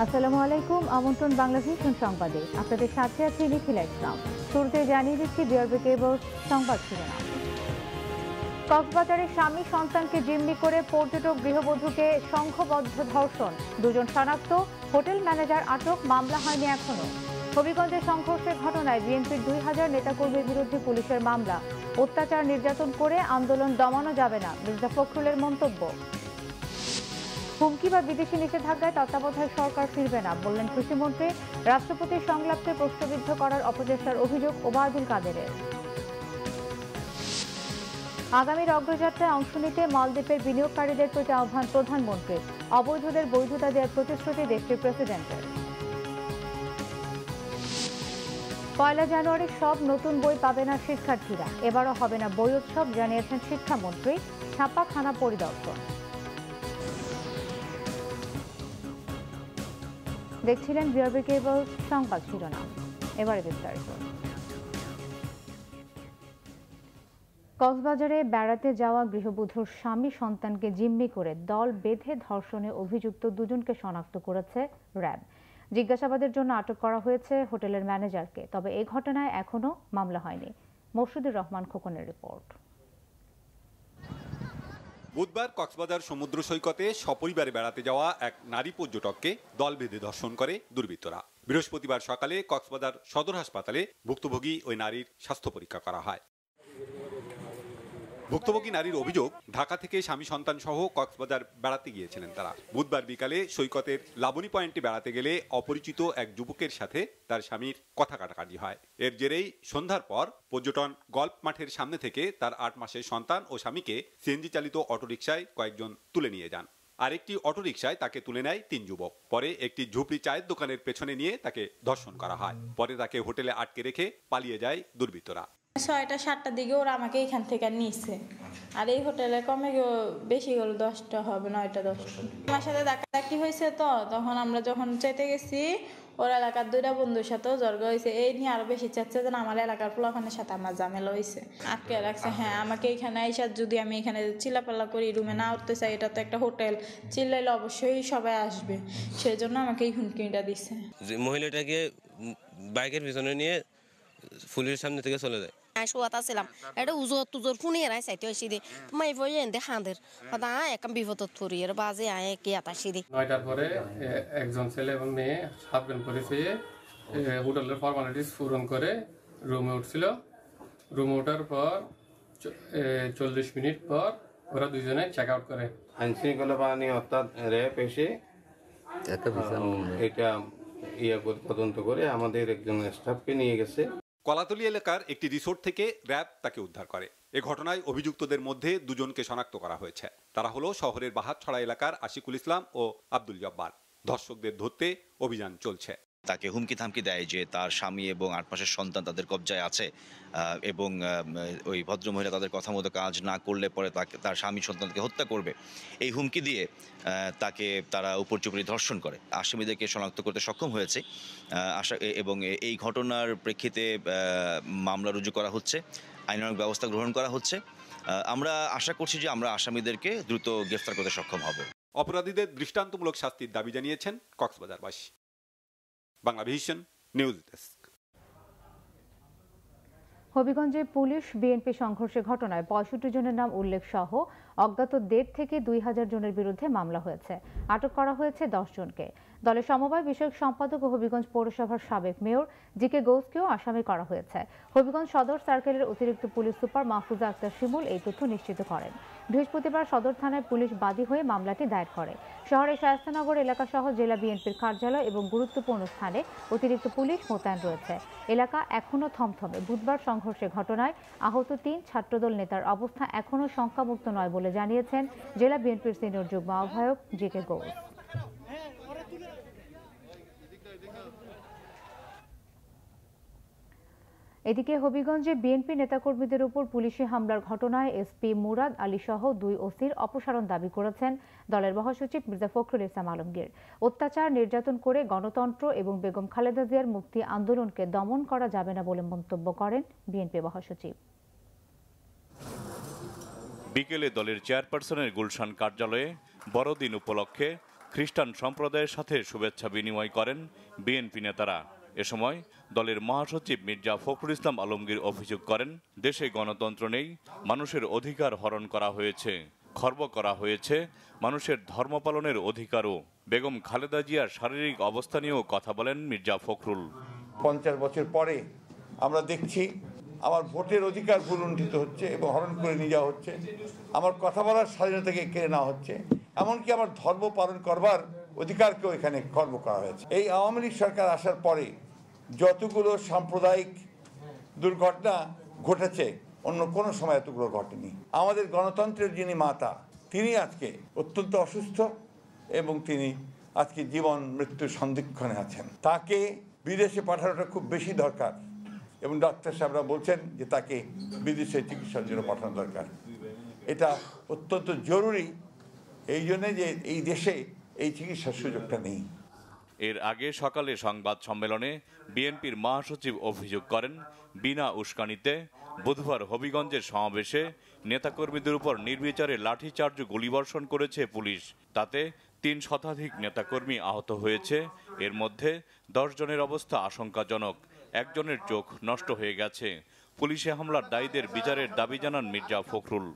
আসসালামু আলাইকুম। আমন্ত্রণ বাংলাভিশন সংবাদে আপনাদের সাথে আছি নিখিল ইসলাম। শুরুতে জানিয়ে দিচ্ছি বিআরবি কেবল সংবাদ শিরোনাম। কক্সবাজারে স্বামী সন্তানকে জিম্মি করে পর্যটক গৃহবধূকে সংঘবদ্ধ ধর্ষণ, দুজন শনাক্ত, হোটেল ম্যানেজার আটক, মামলা হয়নি এখনো। হবিগঞ্জে সংঘর্ষের ঘটনায় বিএনপির 2000 নেতাকর্মীর বিরুদ্ধে পুলিশের মামলা, অত্যাচার নির্যাতন করে আন্দোলন দমানো যাবে না, মির্জা ফখরুলের মন্তব্য। হুমকি বা বিদেশি নিষেধাজ্ঞায় তত্ত্বাবধায়ক সরকার ফিরবে না বললেন কৃষিমন্ত্রী। রাষ্ট্রপতির সংলাপকে প্রশ্নবিদ্ধ করার অপচেষ্টার অভিযোগ ওবায়দুল কাদেরের। আগামীর অগ্রযাত্রায় অংশ নিতে মালদ্বীপের বিনিয়োগকারীদের প্রতি আহ্বান প্রধানমন্ত্রীর। অবৈধদের বৈধতা দেওয়ার প্রতিশ্রুতি দেশটির প্রেসিডেন্টের। 1 জানুয়ারি সব নতুন বই পাবে না শিক্ষার্থীরা, এবারও হবে না বই উৎসব জানিয়েছেন শিক্ষামন্ত্রী। ছাপাখানা পরিদর্শন। দেখছিলেন বিআরবি কেবল সংবাদ শিরোনাম, এবারে বিস্তারিত। কক্সবাজারে বেড়াতে যাওয়া গৃহবধূর স্বামী সন্তানকে জিম্মি করে দল বেঁধে ধর্ষণে অভিযুক্ত দুজনকে শনাক্ত করেছে র্যাব। জিজ্ঞাসাবাদের জন্য আটক করা হয়েছে হোটেলের ম্যানেজারকে। তবে এই ঘটনায় এখনো মামলা হয়নি। মরশুদুর রহমান খোকনের রিপোর্ট। বুধবার কক্সবাজার সমুদ্র সৈকতে সপরিবারে বেড়াতে যাওয়া এক নারী পর্যটককে দল বেঁধে ধর্ষণ করে দুর্বৃত্তরা। বৃহস্পতিবার সকালে কক্সবাজার সদর হাসপাতালে ভুক্তভোগী ওই নারীর স্বাস্থ্য পরীক্ষা করা হয়। ভুক্তভোগী নারীর অভিযোগ, ঢাকা থেকে স্বামী সন্তান সহ কক্সবাজার বেড়াতে গিয়েছিলেন তারা। বুধবার বিকালে সৈকতের লাবণী পয়েন্টে বেড়াতে গেলে অপরিচিত এক যুবকের সাথে তার স্বামীর কথা কাটাকাটি হয়। এর জেরেই সন্ধ্যার পর পর্যটন গল্ফ মাঠের সামনে থেকে তার 8 মাসের সন্তান ও স্বামীকে সিএনজি চালিত অটোরিকশায় কয়েকজন তুলে নিয়ে যান। আরেকটি অটোরিকশায় তাকে তুলে নেয় 3 যুবক। পরে একটি ঝুপড়ি চায়ের দোকানের পেছনে নিয়ে তাকে ধর্ষণ করা হয়। পরে তাকে হোটেলে আটকে রেখে পালিয়ে যায় দুর্বৃত্তরা। 6টা 7টার দিকে ওরা আমাকে এখান থেকে নিচ্ছে। আর এই হোটেলে কমে বেশি গেল 10টা হবে, 9টা 10টা। আমার সাথে ধাক্কাধাক্কি হয়েছে, তো তখন আমরা যখন চেতে গেছি ওর এলাকার 2টা বন্ধুর সাথেও জর্গ হয়েছে। এই নিয়ে আরো বেশি চাচ্ছে যে আমার এলাকার পোলাখানের সাথে আমার ঝামেলা হয়েছে, আটকে রাখছে। হ্যাঁ, আমাকে এখানে আইসা যদি আমি এখানে চিল্লাপাল্লা করি, রুমে না উঠতে চাই, এটা তো একটা হোটেল, চিল্লাইলে অবশ্যই সবাই আসবে, সেই জন্য আমাকে এই হুমকিটা দিচ্ছে। মহিলাটাকে বাইকের পিছনে নিয়ে ফুলের সামনে থেকে চলে যায়। শোয়াত ছিলাম, এটা উজোর তুজোর ফুনি এরাই চাইতে হয়েছি দি তোমার এই বই এনে খাঁদের কথা একদম বিপদত ফুরি এর বাজে আয় কি আতাসি দি। 9টার পরে একজন ছেলে এবং মেয়ে হাফ-প্যান্ট পরে হোটেলের ফর্মালিটিস পূরণ করে রুমে উঠছিল। রুমে ওঠার পর 40 মিনিট পর ওরা দুজনে চেক আউট করে। আইনশৃঙ্খলা বাহিনী অর্থাৎ র্যাব এসে এটা তদন্ত করে আমাদের একজন স্টাফকে নিয়ে গেছে। কলাতলী এলাকার একটি রিসোর্ট থেকে র্যাব তাকে উদ্ধার করে। এ ঘটনায় অভিযুক্তদের মধ্যে দুজনকে শনাক্ত করা হয়েছে। তারা হলো শহরের বাহাতছড়া এলাকার আশিকুল ইসলাম ও আব্দুল জব্বার। ধর্ষকদের ধরতে অভিযান চলছে। তাকে হুমকি থামকি দেয় যে তার স্বামী এবং 8 মাসের সন্তান তাদের কবজায় আছে এবং ওই ভদ্রমহিলা তাদের কথা মতো কাজ না করলে পরে তার স্বামী সন্তানকে হত্যা করবে। এই হুমকি দিয়ে তাকে তারা উপর্যুপরি ধর্ষণ করে। আসামিদেরকে শনাক্ত করতে সক্ষম হয়েছে এবং এই ঘটনার প্রেক্ষিতে মামলা রুজু করা হচ্ছে, আইনানুগ ব্যবস্থা গ্রহণ করা হচ্ছে। আমরা আশা করছি যে আমরা আসামিদেরকে দ্রুত গ্রেফতার করতে সক্ষম হব। অপরাধীদের দৃষ্টান্তমূলক শাস্তির দাবি জানিয়েছেন কক্সবাজারবাসী। BanglaVision news desk. হবিগঞ্জে পুলিশ বিএনপি সংঘর্ষের ঘটনায় 65 জনের নাম উল্লেখ সহ অজ্ঞাত 1.5 থেকে 2000 জনের বিরুদ্ধে মামলা হয়েছে। আটক করা হয়েছে 10 জনকে। দলের সমবায় বিষয়ক সম্পাদক ও হবিগঞ্জ পৌরসভার সাবেক মেয়র জিকে গৌসকেও আসামি করা হয়েছে। হবিগঞ্জ সদর সার্কেলের অতিরিক্ত পুলিশ সুপার মাহফুজা আক্তার শিমুল এই তথ্য নিশ্চিত করেন। বৃহস্পতিবার সদর থানায় পুলিশ বাদী হয়ে মামলাটি দায়ের করে। শহরের শায়েস্তানগর এলাকা সহ জেলা বিএনপির কার্যালয় এবং গুরুত্বপূর্ণ স্থানে অতিরিক্ত পুলিশ মোতায়েন রয়েছে। এলাকা এখনও থমথমে। বুধবার সংঘর্ষের ঘটনায় আহত 3 ছাত্রদল নেতার অবস্থা এখনও শঙ্কামুক্ত নয় বলে জানিয়েছেন জেলা বিএনপির সিনিয়র যুগ্ম আহ্বায়ক জিকে গৌস। এদিকে হবিগঞ্জে বিএনপি নেতাকর্মীদের উপর পুলিশি হামলার ঘটনায় এসপি মুরাদ আলী সহ 2 ওসির অপসারণ দাবি করেছেন দলের মহাসচিব মির্জা ফখরুল ইসলাম আলমগীর। অত্যাচার নির্যাতন করে গণতন্ত্র এবং বেগম খালেদা জিয়ার মুক্তি আন্দোলনকে দমন করা যাবে না বলে মন্তব্য করেন বিএনপি মহাসচিব। বিকেলে দলের চেয়ারপারসনের গুলশান কার্যালয়ে বড়দিন উপলক্ষে খ্রিস্টান সম্প্রদায়ের সাথে শুভেচ্ছা বিনিময় করেন বিএনপি নেতারা। এ সময় দলের মহাসচিব মির্জা ফখরুল ইসলাম আলমগীর অভিযোগ করেন, দেশে গণতন্ত্র নেই, মানুষের অধিকার হরণ করা হয়েছে, খর্ব করা হয়েছে মানুষের ধর্ম পালনের অধিকারও। বেগম খালেদা জিয়ার শারীরিক অবস্থা নিয়েও কথা বলেন মির্জা ফখরুল। 50 বছর পরে আমরা দেখছি আমার ভোটের অধিকার ভুলুণ্ঠিত হচ্ছে এবং হরণ করে নিয়ে যাওয়া হচ্ছে, আমার কথা বলার স্বাধীনতাকে কেড়ে নেওয়া হচ্ছে, এমনকি আমার ধর্ম পালন করবার অধিকারকেও এখানে খর্ব করা হয়েছে। এই আওয়ামী লীগ সরকার আসার পরে যতগুলো সাম্প্রদায়িক দুর্ঘটনা ঘটেছে অন্য কোনো সময় এতগুলো ঘটেনি। আমাদের গণতন্ত্রের যিনি মাতা, তিনি আজকে অত্যন্ত অসুস্থ এবং তিনি আজকে জীবন মৃত্যুর সন্ধিক্ষণে আছেন। তাকে বিদেশে পাঠানোটা খুব বেশি দরকার এবং ডাক্তার সাহেবরা বলছেন যে তাকে বিদেশে চিকিৎসার জন্য পাঠানো দরকার। এটা অত্যন্ত জরুরি, এই জন্যে যে এই দেশে এই চিকিৎসার সুযোগটা নেই। এর আগে সকালে সংবাদ সম্মেলনে বিএনপির মহাসচিব অভিযোগ করেন, বিনা উস্কানিতে বুধবার হবিগঞ্জের সমাবেশে নেতাকর্মীদের উপর নির্বিচারে লাঠিচার্জ গুলিবর্ষণ করেছে পুলিশ। তাতে 3 শতাধিক নেতাকর্মী আহত হয়েছে। এর মধ্যে 10 জনের অবস্থা আশঙ্কাজনক, 1 জনের চোখ নষ্ট হয়ে গেছে। পুলিশে হামলার দায়ীদের বিচারের দাবি জানান মির্জা ফখরুল।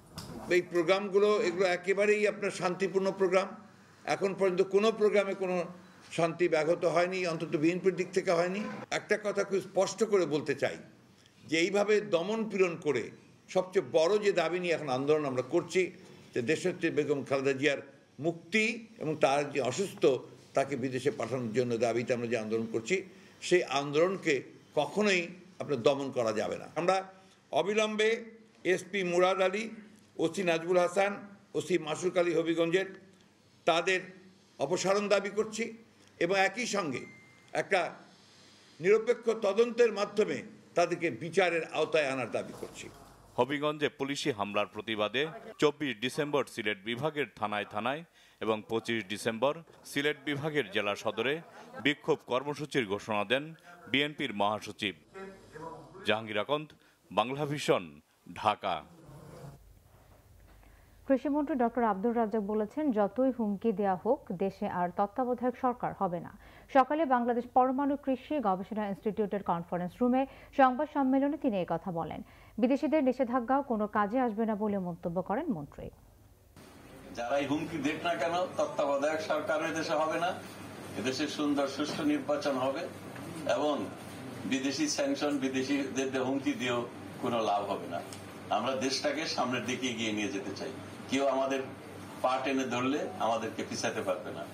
এই প্রোগ্রামগুলো এগুলো একেবারেই আপনার শান্তিপূর্ণ প্রোগ্রাম। এখন পর্যন্ত কোনো প্রোগ্রামে কোনো শান্তি ব্যাহত হয়নি, অন্তত বিএনপির দিক থেকে হয়নি। একটা কথা খুব স্পষ্ট করে বলতে চাই যে এইভাবে দমন পীড়ন করে সবচেয়ে বড় যে দাবি নিয়ে এখন আন্দোলন আমরা করছি, যে দেশনেত্রী বেগম খালেদা জিয়ার মুক্তি এবং তার যে অসুস্থ তাকে বিদেশে পাঠানোর জন্য দাবিতে আমরা যে আন্দোলন করছি, সেই আন্দোলনকে কখনোই আপনার দমন করা যাবে না। আমরা অবিলম্বে SP Murad Ali, OC Nazbul Hasan, OC Masuk Ali হবিগঞ্জের তাদের অপসারণ দাবি করছি এবং একই সঙ্গে একটা নিরপেক্ষ তদন্তের মাধ্যমে তাদেরকে বিচারের আওতায় আনার দাবি করছি। হবিগঞ্জে পুলিশি হামলার প্রতিবাদে 24 ডিসেম্বর সিলেট বিভাগের থানায় থানায় এবং 25 ডিসেম্বর সিলেট বিভাগের জেলা সদরে বিক্ষোভ কর্মসূচির ঘোষণা দেন বিএনপির মহাসচিব। জাহাঙ্গীর আকন্দ, বাংলা ভিশন, ঢাকা। কৃষিমন্ত্রী ডক্টর আব্দুর রাজ্জাক বলেছেন, যতই হুমকি দেয়া হোক দেশে আর তত্ত্বাবধায়ক সরকার হবে না। সকালে বাংলাদেশ পরমাণু কৃষি গবেষণা ইনস্টিটিউটের কনফারেন্স রুমে সংবাদ সম্মেলনে তিনি এই কথা বলেন। বিদেশিদের নিষেধাজ্ঞাও কোনো কাজে আসবে না বলে মন্তব্য করেন মন্ত্রী। যারাই হুমকি দেখ না কেন, তত্ত্বাবধায়ক সরকার এদেশে হবে না। এদেশে সুন্দর সুষ্ঠু নির্বাচন হবে এবং বিদেশি স্যাংশন, বিদেশিদের হুমকি দিয়েও কোনো লাভ হবে না। আমরা দেশটাকে সামনের দিকে এগিয়ে নিয়ে যেতে চাই। কেউ আমাদের পা টেনে ধরলে আমাদেরকে পিছাতে পারবে না।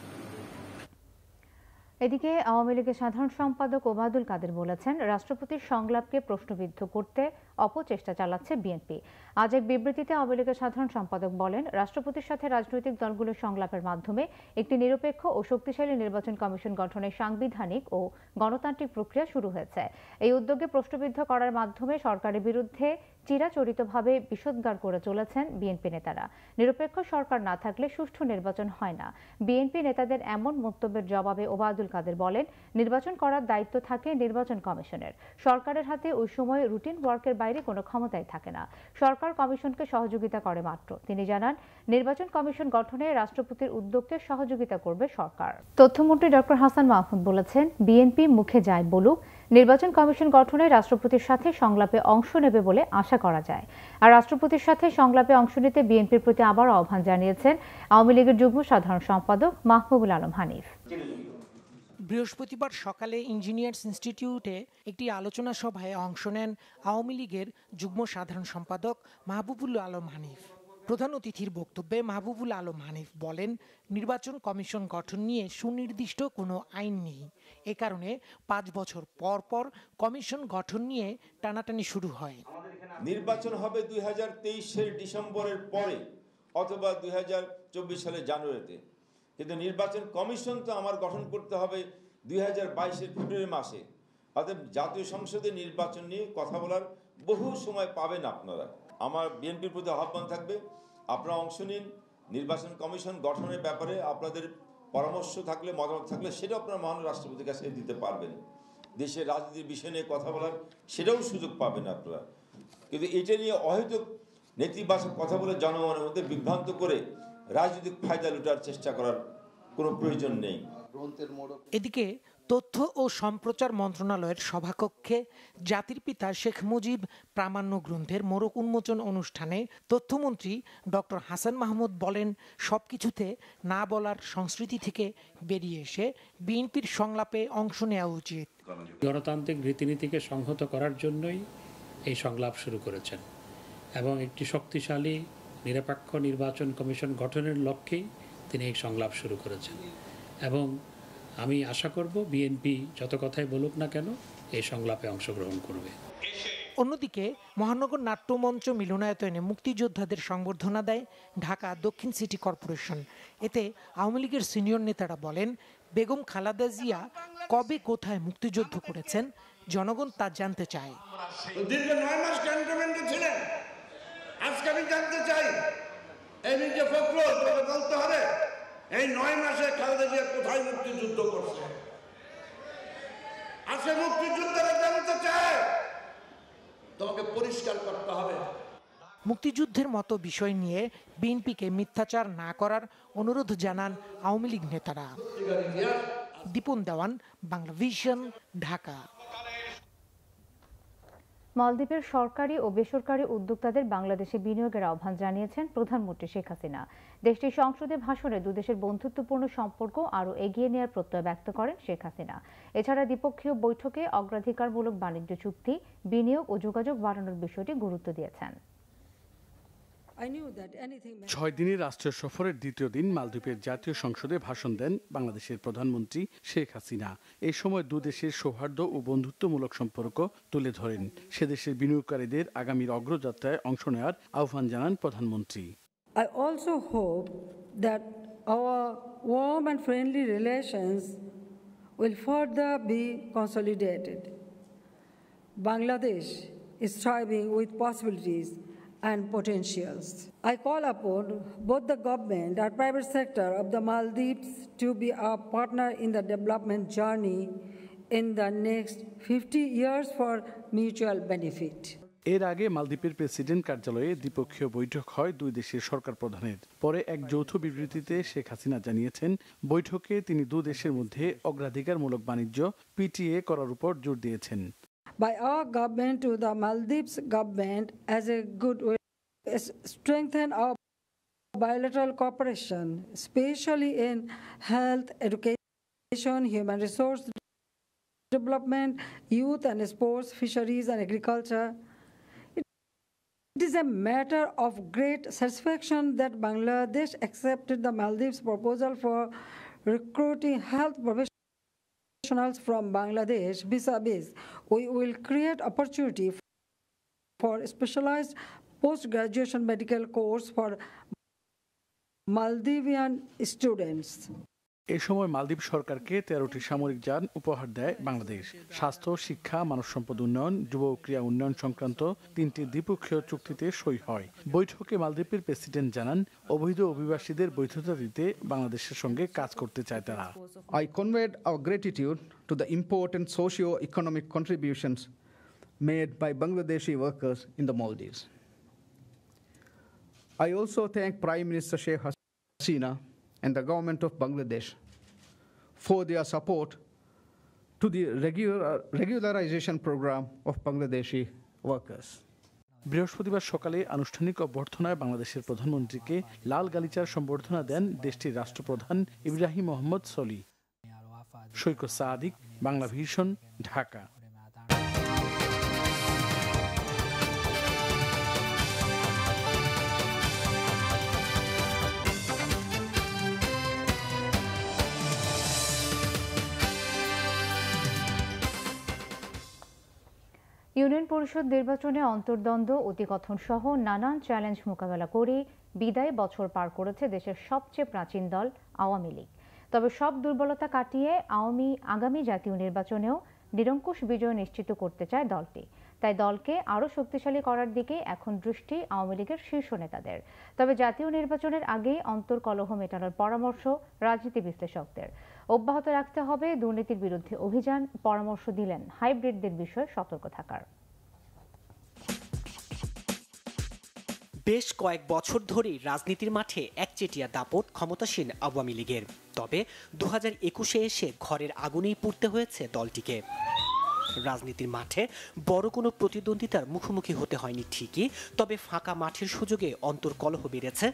এদিকে আওয়ামী লীগের সাধারণ সম্পাদক ওবায়দুল কাদের বলেছেন, রাষ্ট্রপতির সংলাপকে প্রশ্নবিদ্ধ করতে অপচেষ্টা চালাচ্ছে বিএনপি। আজ এক বিবৃতিতে আওয়ামী লীগের সাধারণ সম্পাদক বলেন, রাষ্ট্রপতির সাথে রাজনৈতিক দলগুলোর সংলাপের মাধ্যমে একটি নিরপেক্ষ ও শক্তিশালী নির্বাচন কমিশন গঠনের সাংবিধানিক ও গণতান্ত্রিক প্রক্রিয়া শুরু হয়েছে। এই উদ্যোগে প্রশ্নবিদ্ধ করার মাধ্যমে সরকারের বিরুদ্ধে চিরাচরিতভাবে বিষোদ্গার করে চলেছেন বিএনপি নেতারা। নিরপেক্ষ সরকার না থাকলে সুষ্ঠু নির্বাচন হয় না। বিএনপি নেতাদের এমন মন্তব্যের জবাবে ওবায়দুল কাদের বলেন, নির্বাচন করার দায়িত্ব থাকে নির্বাচন কমিশনের। সরকারের হাতে ওই সময় রুটিন ওয়ার্কের বাইরে কোনো ক্ষমতাই থাকে না। সরকার কমিশনকে সহযোগিতা করে মাত্র। তিনি জানান, নির্বাচন কমিশন গঠনে রাষ্ট্রপতির উদ্যোগকে সহযোগিতা করবে সরকার। তথ্যমন্ত্রী ডক্টর হাসান মাহমুদ বলেছেন, বিএনপি মুখে যায় বলুক, নির্বাচন কমিশন গঠনে রাষ্ট্রপতির সাথে সংলাপে অংশ নেবে বলে আশা করা যায়। আর রাষ্ট্রপতির সাথে সংলাপে অংশ নিতে বিএনপির প্রতি আবারও আহ্বান জানিয়েছেন আওয়ামী লীগের যুগ্ম সাধারণ সম্পাদক মাহবুবুল আলম হানিফ। বৃহস্পতিবার সকালে ইঞ্জিনিয়ার্স ইনস্টিটিউটে একটি আলোচনা সভায় অংশ নেন আওয়ামী লীগের যুগ্ম সাধারণ সম্পাদক মাহবুবুল আলম হানিফ। প্রধান অতিথির বক্তব্যে মাহবুবুল আলম হানিফ বলেন, নির্বাচন কমিশন গঠন নিয়ে সুনির্দিষ্ট কোনো আইন নেই। এ কারণে 5 বছর পর পর কমিশন গঠন নিয়ে টানাটানি শুরু হয়। নির্বাচন হবে 2023 ডিসেম্বরের পরে অথবা 2024 সালের জানুয়ারিতে, কিন্তু নির্বাচন কমিশন তো আমার গঠন করতে হবে 2022 ফেব্রুয়ারি মাসে। অর্থাৎ জাতীয় সংসদে নির্বাচন নিয়ে কথা বলার বহু সময় পাবেন আপনারা। আমার বিএনপির প্রতি আহ্বান থাকবে, আপনারা অংশ নিন। নির্বাচন কমিশন গঠনের ব্যাপারে আপনাদের পরামর্শ থাকলে, মতামত থাকলে সেটাও আপনারা মহান রাষ্ট্রপতির কাছে দিতে পারবেন। দেশের রাজনীতির বিষয় নিয়ে কথা বলার সেটাও সুযোগ পাবেন আপনারা। কিন্তু এটা নিয়ে অহেতুক নেতিবাচক কথা বলে জনগণের মধ্যে বিভ্রান্ত করে রাজনৈতিক ফায়দা লুটার চেষ্টা করার কোনো প্রয়োজন নেই। এদিকে তথ্য ও সম্প্রচার মন্ত্রণালয়ের সভাকক্ষে জাতির পিতা শেখ মুজিব প্রামাণ্য গ্রন্থের মোড়ক উন্মোচন অনুষ্ঠানে তথ্যমন্ত্রী ডক্টর হাসান মাহমুদ বলেন, সবকিছুতে না বলার সংস্কৃতি থেকে বেরিয়ে এসে বিএনপির সংলাপে অংশ নেওয়া উচিত। গণতান্ত্রিক রীতিনীতিকে সংহত করার জন্যই এই সংলাপ শুরু করেছেন এবং একটি শক্তিশালী নিরপেক্ষ নির্বাচন কমিশন গঠনের লক্ষ্যেই তিনি এই সংলাপ শুরু করেছেন এবং আমি আশা করব বিএনপি যত কথাই বলুক না কেন এই সংলাপে অংশগ্রহণ করবে। অন্যদিকে মহানগর নাট্যমঞ্চ মিলনায়তনে মুক্তিযোদ্ধাদের সংবর্ধনা দেয় ঢাকা দক্ষিণ সিটি কর্পোরেশন। এতে আওয়ামী লীগের সিনিয়র নেতারা বলেন, বেগম খালেদা জিয়া কবে কোথায় মুক্তিযুদ্ধ করেছেন জনগণ তা জানতে চায়। দীর্ঘ 9 মাস ক্যান্টনমেন্টে ছিলেন, আজকে আমি জানতে চাই এই যে ফখরুল বলতে হবে এই 9 মাসে খালেদা জিয়া কোথায় মুক্তিযুদ্ধ করছে। আজকে মুক্তিযুদ্ধেরা জানতে চায়, তোমাকে পরিষ্কার করতে হবে। মুক্তিযুদ্ধের মতো বিষয় নিয়ে বিএনপিকে মিথ্যাচার না করার অনুরোধ জানান আওয়ামী লীগ নেতারা। দীপন দেওয়ান, বাংলা ভিশন, ঢাকা। মালদ্বীপের সরকারি ও বেসরকারি উদ্যোক্তাদের বাংলাদেশে বিনিয়োগের আহ্বান জানিয়েছেন প্রধানমন্ত্রী শেখ হাসিনা। দেশটির সংসদে ভাষণে দুদেশের বন্ধুত্বপূর্ণ সম্পর্ক আরও এগিয়ে নেওয়ার প্রত্যয় ব্যক্ত করেন শেখ হাসিনা। এছাড়া দ্বিপক্ষীয় বৈঠকে অগ্রাধিকারমূলক বাণিজ্য চুক্তি, বিনিয়োগ ও যোগাযোগ বাড়ানোর বিষয়টি গুরুত্ব দিয়েছেন। 6 দিনের রাষ্ট্রীয় সফরের দ্বিতীয় দিন মালদ্বীপের জাতীয় সংসদে ভাষণ দেন বাংলাদেশের প্রধানমন্ত্রী শেখ হাসিনা। এই সময় দুদেশের সৌহার্দ্য ও বন্ধুত্বমূলক সম্পর্ক তুলে ধরেন। সে দেশের বিনিয়োগকারীদের আগামীর অগ্রযাত্রায় অংশ নেওয়ার আহ্বান জানান প্রধানমন্ত্রী। I also hope that our warm and friendly relations will further be consolidated. Bangladesh is thriving with possibilities and potentials. I call upon both the government and private sector of the Maldives to be a partner in the development journey in the next 50 years for mutual benefit. এর আগে মালদ্বীপের president কার্যালয়ে দ্বিপক্ষীয় বৈঠক হয় দুই দেশের সরকার প্রধানের। পরে এক যৌথ বিবৃতিতে শেখ হাসিনা জানিয়েছেন, বৈঠকে তিনি দু দেশের মধ্যে অগ্রাধিকারমূলক বাণিজ্য পিটিএ করার উপর জোর দিয়েছেন। By our government to the Maldives government as a goodwill, strengthen our bilateral cooperation, especially in health, education, human resource development, youth and sports, fisheries and agriculture. It is a matter of great satisfaction that Bangladesh accepted the Maldives proposal for recruiting health professionals from Bangladesh vis-a-vis. We will create opportunity for specialized post-graduation medical course for Maldivian students. এ সময় মালদ্বীপ সরকারকে 13টি সামরিক যান উপহার দেয় বাংলাদেশ। স্বাস্থ্য, শিক্ষা, মানব সম্পদ উন্নয়ন, যুব ও ক্রীড়া উন্নয়ন সংক্রান্ত 3টি দ্বিপক্ষীয় চুক্তিতে সই হয়। বৈঠকে মালদ্বীপের প্রেসিডেন্ট জানান, অবৈধ অভিবাসীদের বৈধতা দিতে বাংলাদেশের সঙ্গে কাজ করতে চায় তারা। I conveyed our gratitude to the important socio-economic contributions made by Bangladeshi workers in the Maldives. I also thank Prime Minister Sheikh Hasina and the government of Bangladesh for their support to the regularization program of Bangladeshi workers. বৃহস্পতিবার সকালে আনুষ্ঠানিক অভ্যর্থনায় বাংলাদেশের প্রধানমন্ত্রীকে লাল গালিচার সম্বর্ধনা দেন দেশটির রাষ্ট্রপ্রধান ইব্রাহিম মোহাম্মদ সলি। সৈকত Sadiq, Bangla vision, Dhaka. Union পরিষদ নির্বাচনে অন্তর্দ্বন্দ্ব, অতিকথন সহ নানান চ্যালেঞ্জ মোকাবেলা করে বিদায় বছর পার করেছে দেশের সবচেয়ে প্রাচীন দল আওয়ামী লীগ। তবে সব দুর্বলতা কাটিয়ে আগামী জাতীয় নির্বাচনেও নিরঙ্কুশ বিজয় নিশ্চিত করতে চায় দলটি। তাই দলকে আরও শক্তিশালী করার দিকে এখন দৃষ্টি আওয়ামী লীগের শীর্ষ নেতাদের। তবে জাতীয় নির্বাচনের আগেই অন্তর্কলহ মেটানোর পরামর্শ রাজনীতি বিশ্লেষকদের। অব্যাহত রাখতে হবে দুর্নীতির বিরুদ্ধে অভিযান, পরামর্শ দিলেন হাইব্রিডদের বিষয়ে সতর্ক থাকার। বেশ কয়েক বছর ধরেই রাজনীতির মাঠে একচেটিয়া দাপট ক্ষমতাসীন আওয়ামী লীগের। তবে 2021-এ এসে ঘরের আগুনেই পুড়তে হয়েছে দলটিকে। রাজনীতির মাঠে বড় কোনো প্রতিদ্বন্দ্বিতার মুখোমুখি হতে হয়নি ঠিকই, তবে ফাঁকা মাঠের সুযোগে অন্তর্কলহ বেড়েছে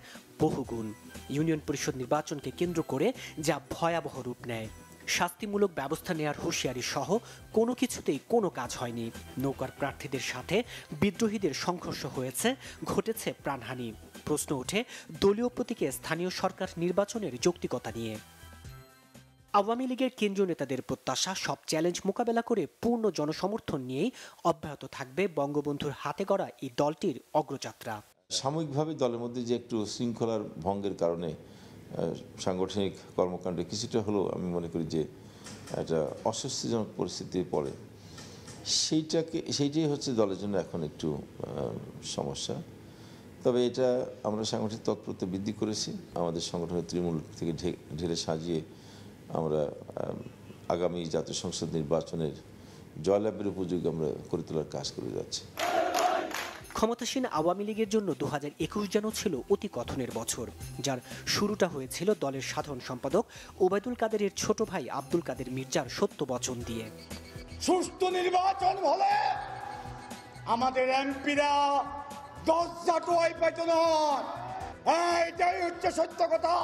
বহুগুণ। ইউনিয়ন পরিষদ নির্বাচনকে কেন্দ্র করে যা ভয়াবহ রূপ নেয়। শাস্তিমূলক ব্যবস্থা নেওয়ার হুঁশিয়ারি সহ কোনো কিছুতেই কোনো কাজ হয়নি। নৌকার প্রার্থীদের সাথে বিদ্রোহীদের সংঘর্ষ হয়েছে, ঘটেছে প্রাণহানি। প্রশ্ন ওঠে দলীয় প্রতীকে স্থানীয় সরকার নির্বাচনের যৌক্তিকতা নিয়ে। আওয়ামী লীগের কেন্দ্রীয় নেতাদের প্রত্যাশা সব চ্যালেঞ্জ মোকাবেলা করে পূর্ণ জনসমর্থন নিয়েই অব্যাহত থাকবে বঙ্গবন্ধুর হাতে গড়া এই দলটির অগ্রযাত্রা। সাময়িকভাবে দলের মধ্যে যে একটু শৃঙ্খলার ভঙ্গের কারণে সাংগঠনিক কর্মকাণ্ডে কিছুটা হলেও আমি মনে করি যে একটা অস্বস্তিজনক পরিস্থিতি পড়ে, সেইটাই হচ্ছে দলের জন্য এখন একটু সমস্যা। তবে এটা আমরা সাংগঠনিক তৎপরতা বৃদ্ধি করেছি। আমাদের সংগঠনের তৃণমূল থেকে ঢেলে সাজিয়ে আমরা আগামী জাতীয় সংসদ নির্বাচনের জয়লাভের উপযোগী আমরা করে তোলার কাজ করে যাচ্ছি। ক্ষমতাসীন আওয়ামী লীগের জন্য 2021 যেন ছিল অতি কথনের বছর, যার শুরুটা হয়েছিল দলের সাধারণ সম্পাদক ওবায়দুল কাদেরের ছোট ভাই আব্দুল কাদের মির্জার সত্য বচন দিয়ে। সুষ্ঠু নির্বাচন হলে আমাদের এমপিরা 10 জাটুয়াই পেত না, এইটাই হচ্ছে সত্য কথা।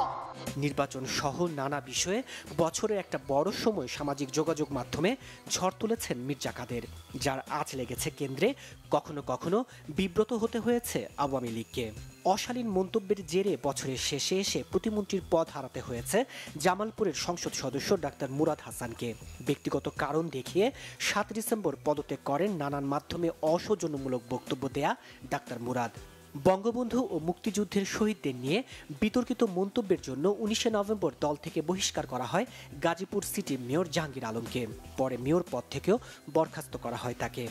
নির্বাচন সহ নানা বিষয়ে বছরের একটা বড় সময় সামাজিক যোগাযোগ মাধ্যমে ঝড় তুলেছেন মির্জা কাদের, যার আঁচ লেগেছে কেন্দ্রে। কখনো কখনো বিব্রত হতে হয়েছে আওয়ামী লীগকে। অশালীন মন্তব্যের জেরে বছরের শেষে এসে প্রতিমন্ত্রীর পদ হারাতে হয়েছে জামালপুরের সংসদ সদস্য ডাক্তার মুরাদ হাসানকে। ব্যক্তিগত কারণ দেখিয়ে 7 ডিসেম্বর পদত্যাগ করেন নানান মাধ্যমে অসৌজন্যমূলক বক্তব্য দেয়া ডাক্তার মুরাদ। বঙ্গবন্ধু ও মুক্তিযুদ্ধের শহীদদের নিয়ে বিতর্কিত মন্তব্যের জন্য 19 নভেম্বর দল থেকে বহিষ্কার করা হয় গাজীপুর সিটির মেয়র জাহাঙ্গীর আলমকে। পরে মেয়র পদ থেকেও বরখাস্ত করা হয় তাকে।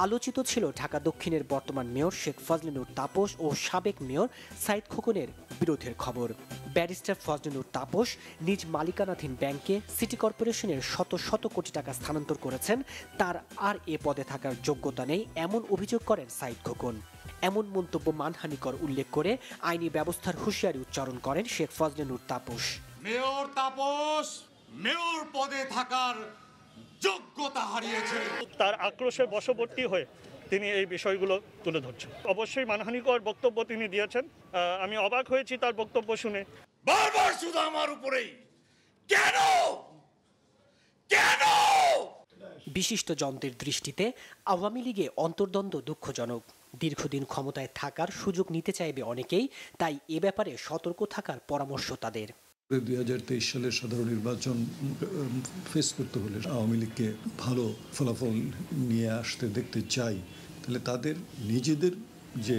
আলোচিত ছিল ঢাকা দক্ষিণের বর্তমান মেয়র শেখ ফজলে তাপস ও সাবেক মেয়র সাইদ খোকনের বিরোধের খবর। ব্যারিস্টার ফজলে তাপস নিজ মালিকানাধীন ব্যাংকে সিটি কর্পোরেশনের শত শত কোটি টাকা স্থানান্তর করেছেন, তার আর এ পদে থাকার যোগ্যতা নেই এমন অভিযোগ করেন সাইদ খোকন। এমন মন্তব্য মানহানিকর উল্লেখ করে আইনি ব্যবস্থার হুঁশিয়ারি উচ্চারণ করেন শেখ ফজলে তাপস। মেয়র তাপস মেয়র পদে থাকার যোগ্যতা হারিয়েছে। তার আক্রোশের বশবর্তী হয়ে তিনি এই বিষয়গুলো তুলে ধরছেন। অবশ্যই মানহানিকর বক্তব্য তিনি দিয়েছেন। আমি অবাক হয়েছি তার বক্তব্য শুনে। বারবার শুধু আমার উপরেই কেন কেন? বিশিষ্ট জনদের দৃষ্টিতে আওয়ামী লীগে অন্তর্দ্বন্দ্ব দুঃখজনক। দীর্ঘদিন ক্ষমতায় থাকার সুযোগ নিতে চাইবে অনেকেই, তাই এ ব্যাপারে সতর্ক থাকার পরামর্শ তাদের। 2023 সালের সাধারণ নির্বাচন ফেস করতে হলে আওয়ামী লীগকে ভালো ফলাফল নিয়ে আসতে দেখতে চাই, তাহলে তাদের নিজেদের যে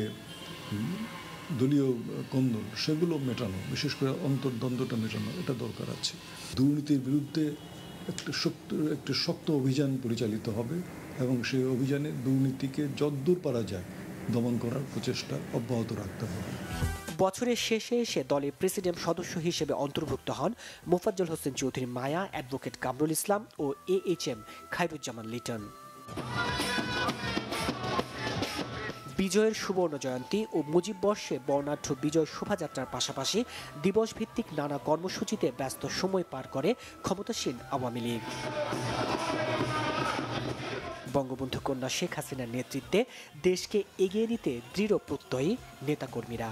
দলীয় কন্দল সেগুলো মেটানো, বিশেষ করে অন্তর্দ্বন্দ্বটা মেটানো, এটা দরকার আছে। দুর্নীতির বিরুদ্ধে একটা শক্ত অভিযান পরিচালিত হবে এবং সেই অভিযানে দুর্নীতিকে যতদূর পারা যায় দমন করার প্রচেষ্টা অব্যাহত রাখতে হবে। বছরের শেষে এসে দলের প্রেসিডেন্ট সদস্য হিসেবে অন্তর্ভুক্ত হন মোফাজ্জল হোসেন চৌধুরী মায়া, অ্যাডভোকেট কামরুল ইসলাম ও AHM খায়রুজ্জামান লিটন। বিজয়ের সুবর্ণ জয়ন্তী ও মুজিব বর্ষে বর্ণাঢ্য বিজয় শোভাযাত্রার পাশাপাশি দিবসভিত্তিক নানা কর্মসূচিতে ব্যস্ত সময় পার করে ক্ষমতাসীন আওয়ামী লীগ। বঙ্গবন্ধু কন্যা শেখ হাসিনার নেতৃত্বে দেশকে এগিয়ে নিতে দৃঢ় প্রত্যয়ী নেতাকর্মীরা।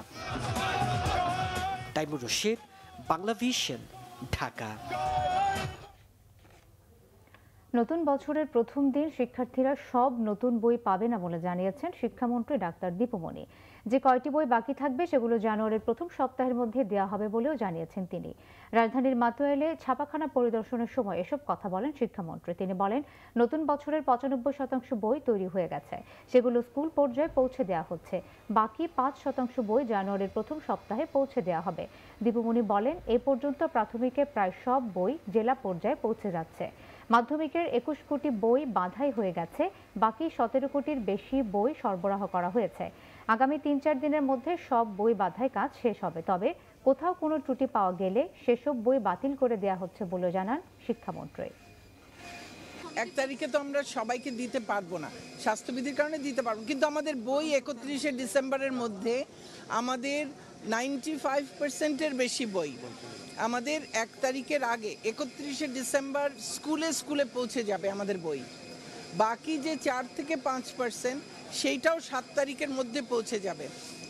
তাইমুর রশিদ, বাংলা ভিশন, ঢাকা। নতুন বছরের প্রথম দিন শিক্ষার্থীরা সব নতুন বই পাবে না বলে জানিয়েছেন শিক্ষামন্ত্রী ডাক্তার দীপুমণি। যে কয়টি বই বাকি থাকবে সেগুলো জানুয়ারির প্রথম সপ্তাহের মধ্যে দেওয়া হবে বলেও জানিয়েছেন তিনি। রাজধানীর মাতুয়াইলে ছাপাখানা পরিদর্শনের সময় এসব কথা বলেন শিক্ষামন্ত্রী। তিনি বলেন, নতুন বছরের 95% বই তৈরি হয়ে গেছে, সেগুলো স্কুল পর্যায়ে পৌঁছে দেওয়া হচ্ছে। বাকি 5% বই জানুয়ারির প্রথম সপ্তাহে পৌঁছে দেওয়া হবে। দীপুমণি বলেন, এ পর্যন্ত প্রাথমিকে প্রায় সব বই জেলা পর্যায়ে পৌঁছে যাচ্ছে। মাধ্যমিকের 21 কোটি বই বাঁধাই হয়ে গেছে, বাকি 17 কোটির বেশি বই সরবরাহ করা হয়েছে। আগামী 3-4 দিনের মধ্যে সব বই বাঁধাই কাজ শেষ হবে। তবে কোথাও কোনো ত্রুটি পাওয়া গেলে সেসব বই বাতিল করে দেওয়া হচ্ছে বলে জানান শিক্ষামন্ত্রী। 1 তারিখে তো আমরা সবাইকে দিতে পারবো না, স্বাস্থ্যবিধির কারণে দিতে পারবো, কিন্তু আমাদের বই 31শে ডিসেম্বরের মধ্যে আমাদের 95%-এর বেশি বই আমাদের 1 তারিখের আগে 31শে ডিসেম্বর স্কুলে পৌঁছে যাবে আমাদের বই। বাকি যে 4 থেকে 5% সেইটাও 7 তারিখের মধ্যে পৌঁছে যাবে।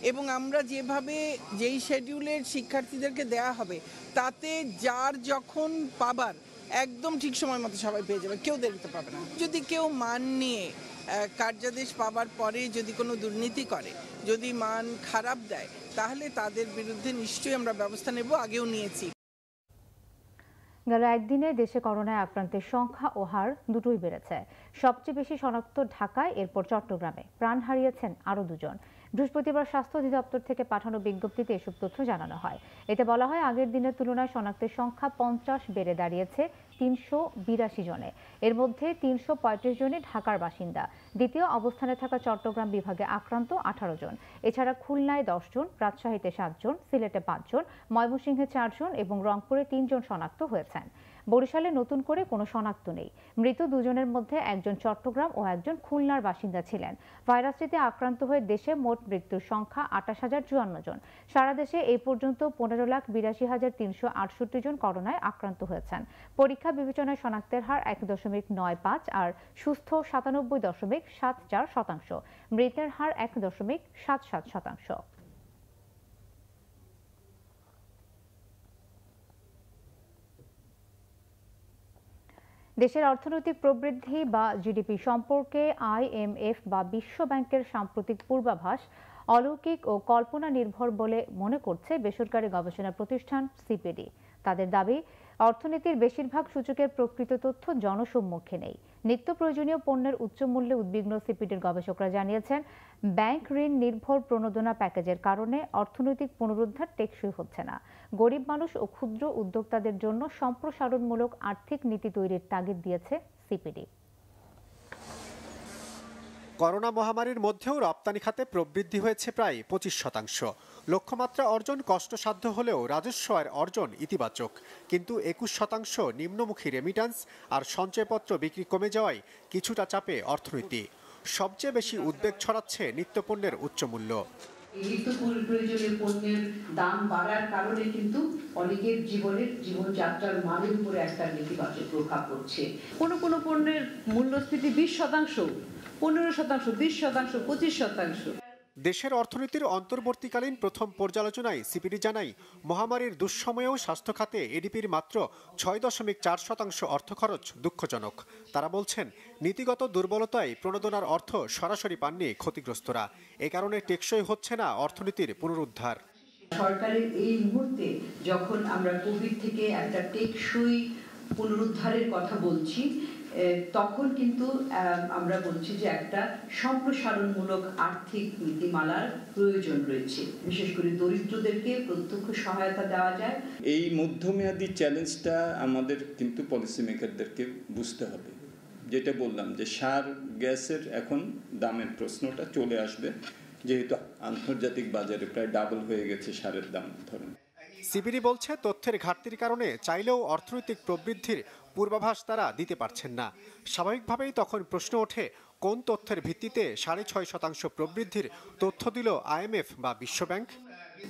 এবং আমরা যেভাবে যেই শিডিউলের শিক্ষার্থীদেরকে দেয়া হবে তাতে যার যখন পাবার একদম ঠিক সময় মতো সবাই পেয়ে যাবে, কেউ দেরিতে পাবে না। যদি কেউ মান নিয়ে কার্যাদেশ পাবার পরে যদি কোনো দুর্নীতি করে, যদি মান খারাপ দেয়, তাহলে তাদের বিরুদ্ধে নিশ্চয়ই আমরা ব্যবস্থা নেব, আগেও নিয়েছি। গেল একদিনে দেশে করোনায় আক্রান্তের সংখ্যা ও হার দুটোই বেড়েছে। সবচেয়ে বেশি শনাক্ত ঢাকায়, এরপর চট্টগ্রামে। প্রাণ হারিয়েছেন আরও 2 জন। বৃহস্পতিবার স্বাস্থ্য অধিদপ্তর থেকে পাঠানো বিজ্ঞপ্তিতে এসব তথ্য জানানো হয়। এতে বলা হয়, আগের দিনের তুলনায় শনাক্তের সংখ্যা 50 বেড়ে দাঁড়িয়েছে 382 জনে। এর মধ্যে 335 জনই ঢাকার বাসিন্দা। দ্বিতীয় অবস্থানে থাকা চট্টগ্রাম বিভাগে আক্রান্ত 18 জন। এছাড়া খুলনায় 10 জন, রাজশাহীতে 7 জন, সিলেটে 5 জন, ময়মনসিংহে 4 জন এবং রংপুরে 3 জন শনাক্ত হয়েছেন। বরিশালে নতুন করে কোনো শনাক্ত নেই। মৃত 2 জনের মধ্যে একজন চট্টগ্রাম ও একজন খুলনার বাসিন্দা ছিলেন। ভাইরাসটিতে আক্রান্ত হয়ে দেশে মোট মৃত্যুর সংখ্যা 28,054 জন। সারা দেশে এই পর্যন্ত 15,82,368 জন করোনায় আক্রান্ত হয়েছেন। পরীক্ষা বিবেচনায় শনাক্তের হার 1.95 আর সুস্থ 97.74%। মৃতের হার 1.77%। দেশের অর্থনৈতিক প্রবৃদ্ধি বা জিডিপি সম্পর্কে IMF বা বিশ্ব ব্যাংকের সাম্প্রতিক পূর্বাভাস অলৌকিক ও কল্পনা নির্ভর বলে মনে করছে বেসরকারি গবেষণা প্রতিষ্ঠান সিপিডি। তাদের দাবি, অর্থনীতির বেশিরভাগ সূচকের প্রকৃত তথ্য জনসম্মুখে নেই। নিত্য প্রয়োজনীয় পণ্যের উচ্চ মূল্যে উদ্বিগ্ন সিপিডির গবেষকরা জানিয়েছেন, ব্যাংক ঋণ নির্ভর প্রণোদনা প্যাকেজের কারণে অর্থনৈতিক পুনরুদ্ধার টেকসই হচ্ছে না। গরিব মানুষ ও ক্ষুদ্র উদ্যোক্তাদের জন্য সম্প্রসারণমূলক আর্থিক নীতি তৈরির তাগিদ দিয়েছে সিপিডি। করোনা মহামারীর মধ্যেও রপ্তানি খাতে প্রবৃদ্ধি হয়েছে প্রায় 25%। লক্ষ্যমাত্রা অর্জন কষ্টসাধ্য হলেও রাজস্ব আয়ের অর্জন ইতিবাচক, কিন্তু 21% নিম্নমুখী রেমিট্যান্স আর সঞ্চয়পত্র বিক্রি কমে যাওয়ায় কিছুটা চাপে অর্থনীতি। সবচেয়ে বেশি উদ্বেগ ছড়াচ্ছে নিত্যপণ্যের উচ্চমূল্য। নিত্য প্রয়োজনীয় পণ্যের দাম বাড়ার কারণে কিন্তু অনেকের জীবনযাত্রার মানের উপরে একটা নেতিবাচক প্রভাব পড়ছে। কোনো পণ্যের মূল্যস্ফীতি 20%, 15%, 20%, 25%। দেশের অর্থনীতির অন্তর্বর্তীকালীন প্রথম পর্যালোচনায় সিপিডি জানায়, মহামারীর দুঃসময়েও স্বাস্থ্য খাতে এডিপির মাত্র 6.4% অর্থ খরচ দুঃখজনক। তারা বলছেন, নীতিগত দুর্বলতায় প্রণোদনার অর্থ সরাসরি পাননি ক্ষতিগ্রস্তরা। এ কারণে টেকসই হচ্ছে না অর্থনীতির পুনরুদ্ধার। সরকারের এই মুহূর্তে যখন আমরা কোভিড থেকে একটা টেকসই পুনরুদ্ধারের কথা বলছি, তখন কিন্তু আমরা বলছি যে একটা সম্প্রসারণমূলক আর্থিক নীতিমালার প্রয়োজন রয়েছে। বিশেষ করে দরিদ্রদেরকে প্রত্যক্ষ সহায়তা দেওয়া যায়। এই মধ্যমেয়াদী চ্যালেঞ্জটা আমাদের কিন্তু পলিসি মেকারদেরকে বুঝতে হবে। যেটা বললাম যে সার গ্যাসের এখন দামের প্রশ্নটা চলে আসবে, যেহেতু আন্তর্জাতিক বাজারে প্রায় ডাবল হয়ে গেছে সারের দাম। ধরেন সিপিডি বলছে, তথ্যের ঘাটতির কারণে চাইলেও অর্থনৈতিক প্রবৃদ্ধির পূর্বাভাস তারা দিতে পারছেন না। স্বাভাবিকভাবেই তখন প্রশ্ন ওঠে, কোন তথ্যের ভিত্তিতে 6.5% প্রবৃদ্ধির তথ্য দিল IMF বা বিশ্বব্যাংক?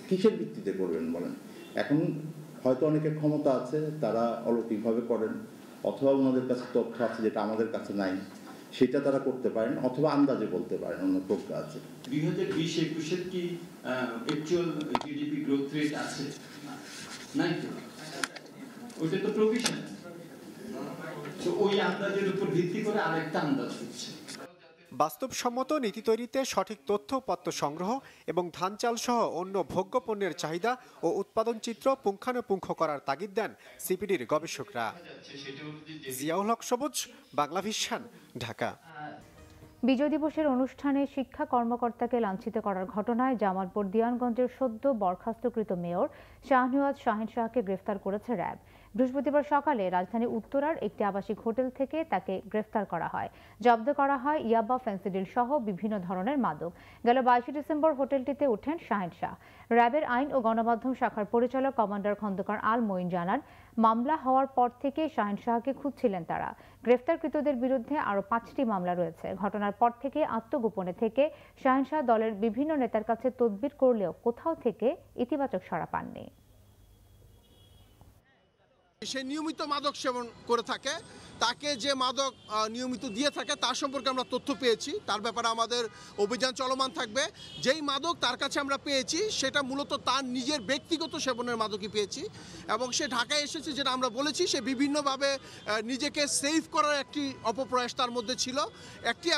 কিসের ভিত্তিতে করবেন বলেন? এখন হয়তো অনেকের ক্ষমতা আছে, তারা অলৌকিকভাবে করেন, অথবা ওনাদের কাছে তথ্য আছে যেটা আমাদের কাছে নাই, সেটা তারা করতে পারেন, অথবা আন্দাজে বলতে পারেন, অন্য প্রক্রিয়া আছে। 2020-21 কি অ্যাকচুয়াল জিডিপি গ্রোথ রেট আছে? নাই তো, ওইটা তো প্রভিশন। তো ওই আন্দাজের উপর ভিত্তি করে আরেকটা আন্দাজ হচ্ছে। বাস্তবসম্মত নীতি তৈরিতে সঠিক তথ্যপত্র সংগ্রহ এবং ধান চাল সহ অন্য ভোগ্য পণ্যের চাহিদা ও উৎপাদন চিত্র পুঙ্খানুপুঙ্খ করার তাগিদ দেন সিপিডির গবেষকরা। জিয়াউল হক সবুজ, বাংলা ভিশন, ঢাকা। বিজয় দিবসের অনুষ্ঠানে শিক্ষা কর্মকর্তাকে লাঞ্ছিত করার ঘটনায় জামালপুর দিয়ানগঞ্জের সদ্য বরখাস্তকৃত মেয়র শাহনওয়াজ শাহিন শাহকে গ্রেফতার করেছে র্যাব। বৃহস্পতিবার সকালে রাজধানী উত্তরার একটি আবাসিক হোটেল থেকে তাকে গ্রেফতার করা হয়। জব্দ করা হয় ইয়াবা, ফেন্সিডিল সহ বিভিন্ন ধরনের মাদক। গেল 22 ডিসেম্বর হোটেলটিতে ওঠেন শাহিন শাহ। র্যাবের আইন ও গণমাধ্যম শাখার পরিচালক কমান্ডার খন্দকার আল মঈন জানান, মামলা হওয়ার পর থেকে শাহিন শাহকে খুঁজছিলেন তারা। গ্রেফতারকৃতদের বিরুদ্ধে আরও 5টি মামলা রয়েছে। ঘটনার পর থেকে আত্মগোপনে থেকে শাহিন শাহ দলের বিভিন্ন নেতার কাছে তদবির করলেও কোথাও থেকে ইতিবাচক সাড়া পাননি। সে নিয়মিত মাদক সেবন করে থাকে, তাকে যে মাদক নিয়মিত দিয়ে থাকে তার সম্পর্কে আমরা তথ্য পেয়েছি। তার ব্যাপারে আমাদের অভিযান চলমান থাকবে। যেই মাদক তার কাছে আমরা পেয়েছি সেটা মূলত তার নিজের ব্যক্তিগত সেবনের মাদকই পেয়েছি এবং সে ঢাকায় এসেছে, যেটা আমরা বলেছি। সে বিভিন্নভাবে নিজেকে সেভ করার একটি অপপ্রয়াস তার মধ্যে ছিল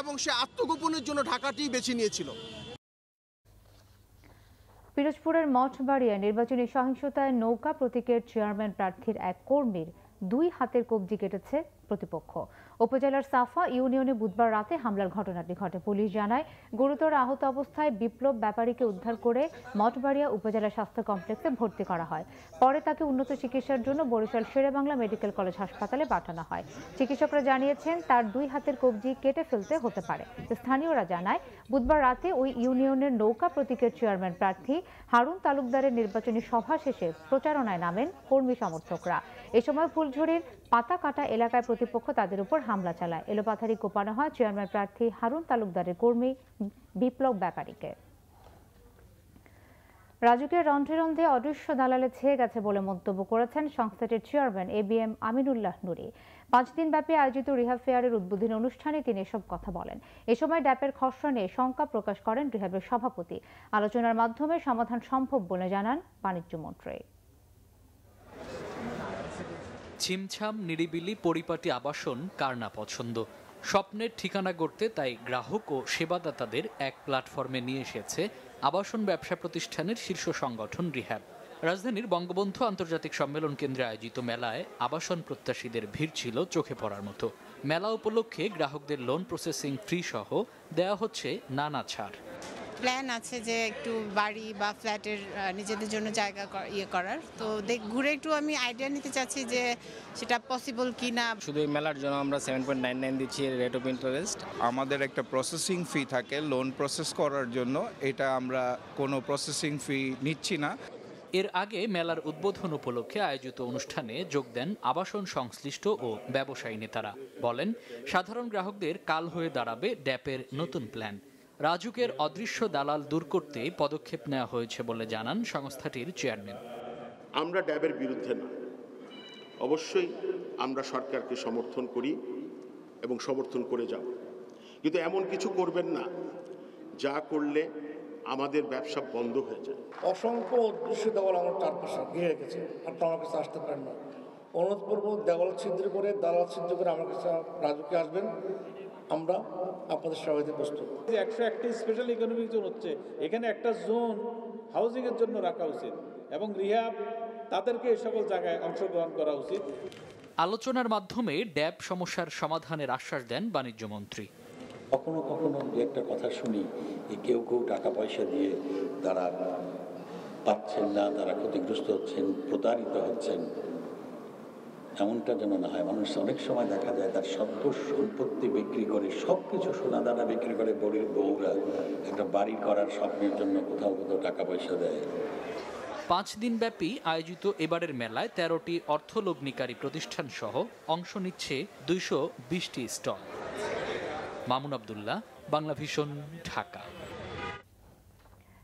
এবং সে আত্মগোপনের জন্য ঢাকাটি বেছে নিয়েছিল। পিরোজপুরের মঠবাড়িয়ায় নির্বাচনী সহিংসতায় নৌকা প্রতীকের চেয়ারম্যান প্রার্থীর এক কর্মীর 2 হাতের কবজি কেটেছে প্রতিপক্ষ। উপজেলার সাফা ইউনিয়নে বুধবার রাতে হামলার ঘটনাটি ঘটে। পুলিশ জানায়, গুরুতর আহত অবস্থায় বিপ্লব ব্যাপারীকে উদ্ধার করে মঠবাড়িয়া উপজেলা স্বাস্থ্য কমপ্লেক্সে ভর্তি করা হয়। পরে তাকে উন্নত চিকিৎসার জন্য বরিশাল শেরেবাংলা মেডিকেল কলেজ হাসপাতালে পাঠানো হয়। চিকিৎসকরা জানিয়েছেন তার 2 হাতের কবজি কেটে ফেলতে হতে পারে। স্থানীয়রা জানায়, বুধবার রাতে ওই ইউনিয়নের নৌকা প্রতীকের চেয়ারম্যান প্রার্থী হারুন তালুকদারের নির্বাচনী সভা শেষে প্রচারণায় নামেন কর্মী সমর্থকরা। এ সময় ফুলঝুরির পাতাকাটা এলাকায় প্রতিপক্ষ তাদের উপর হামলা চালায়। এলোপাথারি কোপানো হয় চেয়ারম্যান প্রার্থী হারুন তালুকদারের কর্মী বিপ্লব ব্যাপারীকে। রাজুকের রন্ধে রন্ধে অদৃশ্য দালালে ছেয়ে গেছে বলে মন্তব্য করেছেন সংস্থাটির চেয়ারম্যান ABM আমিনুল্লাহ নুরি। 5 দিনব্যাপী আয়োজিত রিহাব ফেয়ারের উদ্বোধনী অনুষ্ঠানে তিনি এসব কথা বলেন। এ সময় ড্যাপের খসড়া নিয়ে শঙ্কা প্রকাশ করেন রিহাবের সভাপতি। আলোচনার মাধ্যমে সমাধান সম্ভব বলে জানান বাণিজ্য মন্ত্রী। ছিমছাম নিরিবিলি পরিপাটি আবাসন কার না পছন্দ। স্বপ্নের ঠিকানা গড়তে তাই গ্রাহক ও সেবাদাতাদের এক প্ল্যাটফর্মে নিয়ে এসেছে আবাসন ব্যবসা প্রতিষ্ঠানের শীর্ষ সংগঠন রিহ্যাব। রাজধানীর বঙ্গবন্ধু আন্তর্জাতিক সম্মেলন কেন্দ্রে আয়োজিত মেলায় আবাসন প্রত্যাশীদের ভিড় ছিল চোখে পড়ার মতো। মেলা উপলক্ষে গ্রাহকদের লোন প্রসেসিং ফ্রি সহ দেওয়া হচ্ছে নানা ছাড়। প্ল্যান আছে যে একটু বাড়ি বা ফ্ল্যাটের নিজেদের জন্য জায়গা করার, তো ঘুরে একটু আমি আইডিয়া নিতে চাচ্ছি যে সেটা পসিবল কি না। শুধু এই মেলার জন্য আমরা 7.99 দিচ্ছি রেট অফ ইন্টারেস্ট। আমাদের একটা প্রসেসিং ফি থাকে লোন প্রসেস করার জন্য, এটা আমরা কোনো প্রসেসিং ফি নিচ্ছি না। এর আগে মেলার উদ্বোধন উপলক্ষে আয়োজিত অনুষ্ঠানে যোগ দেন আবাসন সংশ্লিষ্ট ও ব্যবসায়ী নেতারা। বলেন, সাধারণ গ্রাহকদের কাল হয়ে দাঁড়াবে ড্যাপের নতুন প্ল্যান। রাজুকের অদৃশ্য দালাল দূর করতে পদক্ষেপ নেওয়া হয়েছে বলে জানান সংস্থাটির চেয়ারম্যান। আমরা ড্যাবের বিরুদ্ধে না, অবশ্যই আমরা সরকারকে সমর্থন করি এবং সমর্থন করে যাব, কিন্তু এমন কিছু করবেন না যা করলে আমাদের ব্যবসা বন্ধ হয়ে যায়। অসংখ্য অদৃশ্য দেওয়াল আমার চারপাশে ঘিরে রেখেছে, আপনারা আমার কাছে আসতে পারেন না। অনুরোধ করবো, দেওয়াল ছিদ্র করে দালাল ছিদ্র করে আমার কাছে রাজুকে আসবেন, আমরা আপনাদের সহায়তায় প্রস্তুত। 101টি স্পেশাল ইকোনমিক জোন হচ্ছে, এখানে একটা জোন হাউজিং এর জন্য রাখা উচিত এবং রিহ্যাব তাদেরকে এই সকল জায়গায় অংশগ্রহণ করা উচিত। আলোচনার মাধ্যমে ড্যাব সমস্যার সমাধানের আশ্বাস দেন বাণিজ্য মন্ত্রী। কখনো কখনো দু একটা কথা শুনি, কেউ টাকা পয়সা দিয়ে তারা পাচ্ছেন না, তারা ক্ষতিগ্রস্ত হচ্ছেন, প্রতারিত হচ্ছেন। এমনটা যেন না হয়। মানুষ অনেক সময় দেখা যায় তার সব সম্পত্তি বিক্রি করে, সব কিছু সোনা দানা বিক্রি করে বড়ির বউরা একটা বাড়ি করার স্বপ্নের জন্য কোথাও কোথাও টাকা পয়সা দেয়। 5 দিনব্যাপী আয়োজিত এবারের মেলায় 13টি অর্থলগ্নিকারী প্রতিষ্ঠান সহ অংশ নিচ্ছে 220টি স্টল। মামুন আব্দুল্লাহ, বাংলাভিশন, ঢাকা।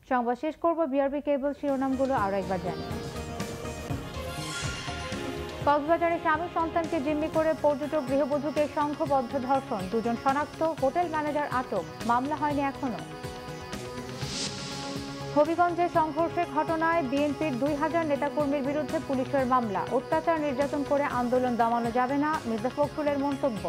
সংবাদ শেষ করব বিআরবি কেবল শিরোনামগুলো আরো একবার জানিয়ে। কক্সবাজারে স্বামী সন্তানকে জিম্মি করে পর্যটক গৃহবধূকে সংঘবদ্ধ ধর্ষণ, 2 জন শনাক্ত, হোটেল ম্যানেজার আটক, মামলা হয়নি এখনো। হবিগঞ্জে সংঘর্ষের ঘটনায় বিএনপির 2000 নেতাকর্মীর বিরুদ্ধে পুলিশের মামলা, অত্যাচার নির্যাতন করে আন্দোলন দমানো যাবে না, মির্জা ফখরুলের মন্তব্য।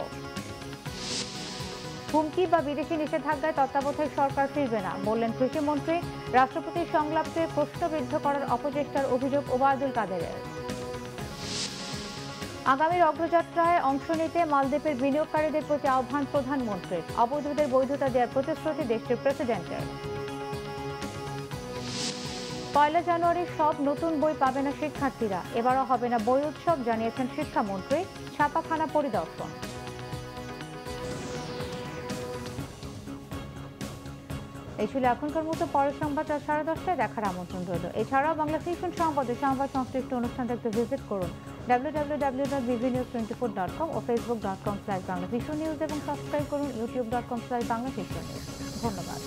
হুমকি বা বিদেশি নিষেধাজ্ঞায় তত্ত্বাবধায়ক সরকার ফিরবে না, বললেন কৃষিমন্ত্রী। রাষ্ট্রপতির সংলাপকে প্রশ্নবিদ্ধ করার অপচেষ্টার অভিযোগ ওবায়দুল কাদেরের। আগামীর অগ্রযাত্রায় অংশ নিতে মালদ্বীপের বিনিয়োগকারীদের প্রতি আহ্বান প্রধানমন্ত্রীর, অবৈধদের বৈধতা দেওয়ার প্রতিশ্রুতি দেশটির প্রেসিডেন্টের। 1 জানুয়ারি সব নতুন বই পাবে না শিক্ষার্থীরা, এবারও হবে না বই উৎসব, জানিয়েছেন শিক্ষামন্ত্রী। ছাপাখানা পরিদর্শন। এই ছিল এখনকার মতো, পরের সংবাদ রাত 10:30টায় দেখার আমন্ত্রণ রইল। এছাড়াও বাংলা ভিশন সংবাদে সংবাদ সংশ্লিষ্ট অনুষ্ঠান দেখতে ভিজিট করুন www.bbnews24.com ও facebook.com/banglavisionnews এবং সাবস্ক্রাইব করুন youtube.com/banglavisionnews। ধন্যবাদ।